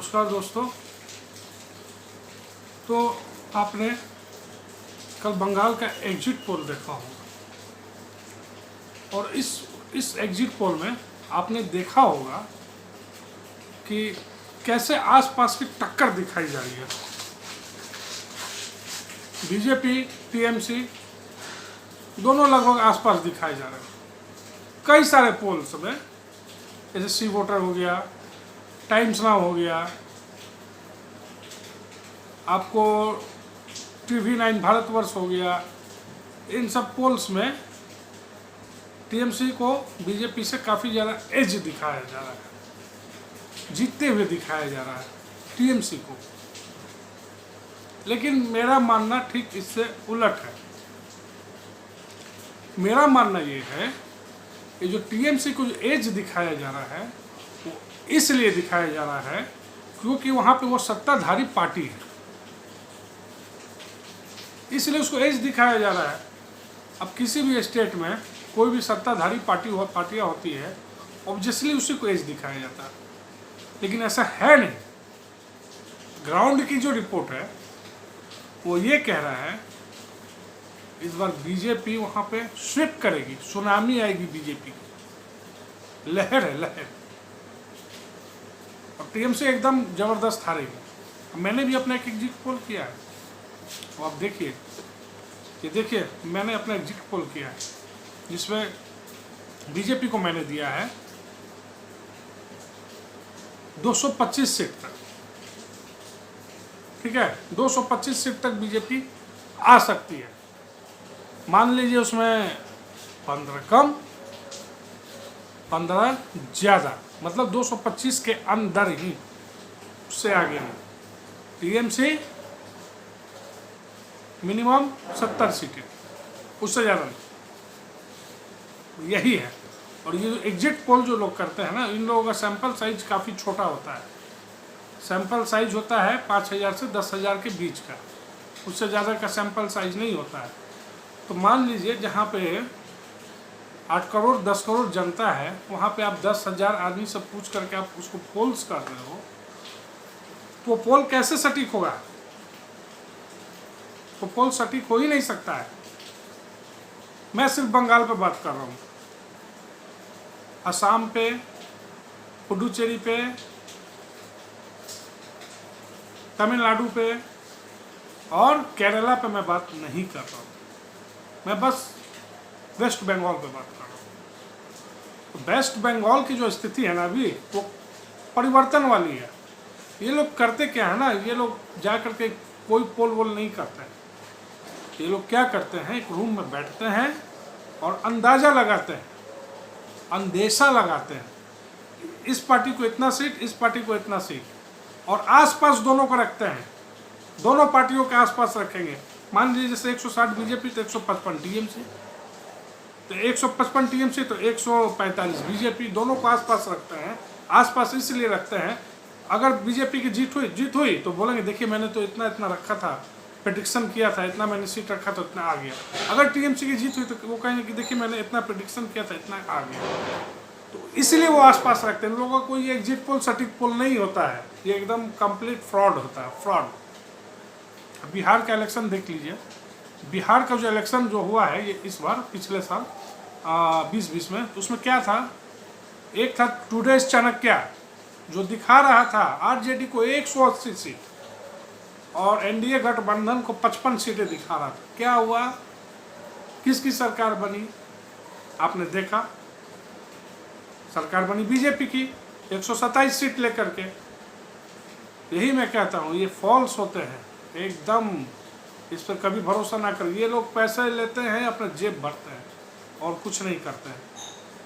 नमस्कार दोस्तों। तो आपने कल बंगाल का एग्जिट पोल देखा होगा और इस एग्जिट पोल में आपने देखा होगा कि कैसे आसपास की टक्कर दिखाई जा रही है। बीजेपी टीएमसी दोनों लगभग आसपास दिखाए जा रहे हैं। कई सारे पोल्स में जैसे सी वोटर हो गया, टाइम्स नाउ हो गया, आपको TV9 भारतवर्ष हो गया, इन सब पोल्स में टीएमसी को बीजेपी से काफ़ी ज़्यादा एज दिखाया जा रहा है, जीतते हुए दिखाया जा रहा है टीएमसी को। लेकिन मेरा मानना ठीक इससे उलट है। मेरा मानना ये है कि जो टीएमसी को जो एज दिखाया जा रहा है वो इसलिए दिखाया जा रहा है क्योंकि वहाँ पे वो सत्ताधारी पार्टी है, इसलिए उसको एज दिखाया जा रहा है। अब किसी भी स्टेट में कोई भी सत्ताधारी पार्टियाँ होती है, ऑब्वियसली उसी को एज दिखाया जाता है, लेकिन ऐसा है नहीं। ग्राउंड की जो रिपोर्ट है वो ये कह रहा है इस बार बीजेपी वहाँ पे स्विप करेगी, सुनामी आएगी बीजेपी की, लहर है लहर, और टीएमसी एकदम जबरदस्त हारेगी। मैंने भी अपना एक एग्जिट पोल किया है, तो आप देखिए, ये देखिए मैंने अपना एग्जिट पोल किया है जिसमें बीजेपी को मैंने दिया है 225 सीट तक। ठीक है, 225 सीट तक बीजेपी आ सकती है। मान लीजिए उसमें 15 कम 15 ज़्यादा, मतलब 225 के अंदर ही, उससे आगे नहीं। टीएमसी मिनिमम 70 सीटें, उससे ज़्यादा नहीं, यही है। और ये जो एग्जिट पोल जो लोग करते हैं ना, इन लोगों का सैंपल साइज काफ़ी छोटा होता है। सैंपल साइज होता है 5,000 से 10,000 के बीच का, उससे ज़्यादा का सैंपल साइज नहीं होता है। तो मान लीजिए जहाँ पे 8 करोड़ 10 करोड़ जनता है, वहाँ पे आप 10,000 आदमी से पूछ करके आप उसको पोल्स कर रहे हो, तो पोल कैसे सटीक होगा? तो पोल सटीक हो ही नहीं सकता है। मैं सिर्फ बंगाल पे बात कर रहा हूँ, असम पे, पुडुचेरी पे, तमिलनाडु पे और केरला पे मैं बात नहीं कर रहा हूँ। मैं बस वेस्ट बंगाल पे बात कर रहा हूँ। तो वेस्ट बंगाल की जो स्थिति है ना अभी, वो परिवर्तन वाली है। ये लोग करते क्या है ना, ये लोग जा करके कोई पोल वोल नहीं करते हैं। ये लोग क्या करते हैं, एक रूम में बैठते हैं और अंदाज़ा लगाते हैं, अंदेशा लगाते हैं, इस पार्टी को इतना सीट, इस पार्टी को इतना सीट, और आसपास दोनों को रखते हैं, दोनों पार्टियों के आसपास रखेंगे। मान लीजिए जैसे 160 बीजेपी तो 155 टीएमसी, तो 155 टीएमसी तो 145 बीजेपी, दोनों को आसपास रखते हैं। आसपास इसलिए रखते हैं, अगर बीजेपी की जीत हुई तो बोलेंगे देखिए मैंने तो इतना इतना रखा था, प्रेडिक्शन किया था, इतना मैंने सीट रखा तो इतना आ गया। अगर टीएमसी की जीत हुई तो वो कहेंगे कि देखिए मैंने इतना प्रेडिक्शन किया था, इतना आ गया। तो इसलिए वो आसपास रखते हैं। लोगों का कोई एग्जिट पोल सटीक पोल नहीं होता है, ये एकदम कंप्लीट फ्रॉड होता है, फ्रॉड। बिहार का इलेक्शन देख लीजिए, बिहार का जो इलेक्शन जो हुआ है ये इस बार, पिछले साल 2020 में, तो उसमें क्या था, एक था टुडेज चाणक्य जो दिखा रहा था आरजेडी को 180 सीट और एनडीए गठबंधन को 55 सीटें दिखा रहा था। क्या हुआ, किसकी सरकार बनी? आपने देखा, सरकार बनी बीजेपी की 127 सीट लेकर के। यही मैं कहता हूँ, ये फॉल्स होते हैं एकदम, इस पर कभी भरोसा ना करें। ये लोग पैसे लेते हैं, अपना जेब भरते हैं और कुछ नहीं करते हैं।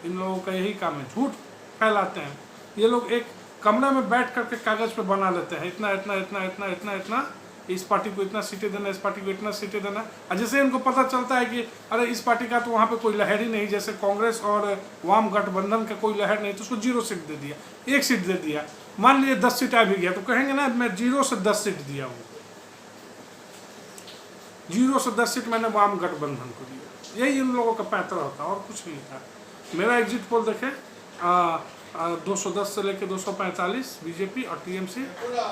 इन लोगों का यही काम है, झूठ फैलाते हैं। ये लोग एक कमरे में बैठ करके कागज़ पे बना लेते हैं, इतना इतना इतना इतना इतना इतना, इस पार्टी को इतना सीटें देना, इस पार्टी को इतना सीटें देना। और जैसे इनको पता चलता है कि अरे इस पार्टी का तो वहाँ पे कोई लहर ही नहीं, जैसे कांग्रेस और वाम गठबंधन का कोई लहर नहीं, तो उसको 0 सीट दे दिया, 1 सीट दे दिया। मान लीजिए 10 सीट आ भी गया तो कहेंगे ना मैं 0 से 10 सीट दिया हूँ, 0 से 10 सीट मैंने वाम गठबंधन को दिया। यही इन लोगों का पैतरा होता है और कुछ नहीं था। मेरा एग्जिट पोल देखें, 210 से लेकर 245 बीजेपी और टीएमसी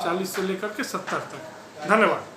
40 से लेकर के 70 तक। धन्यवाद।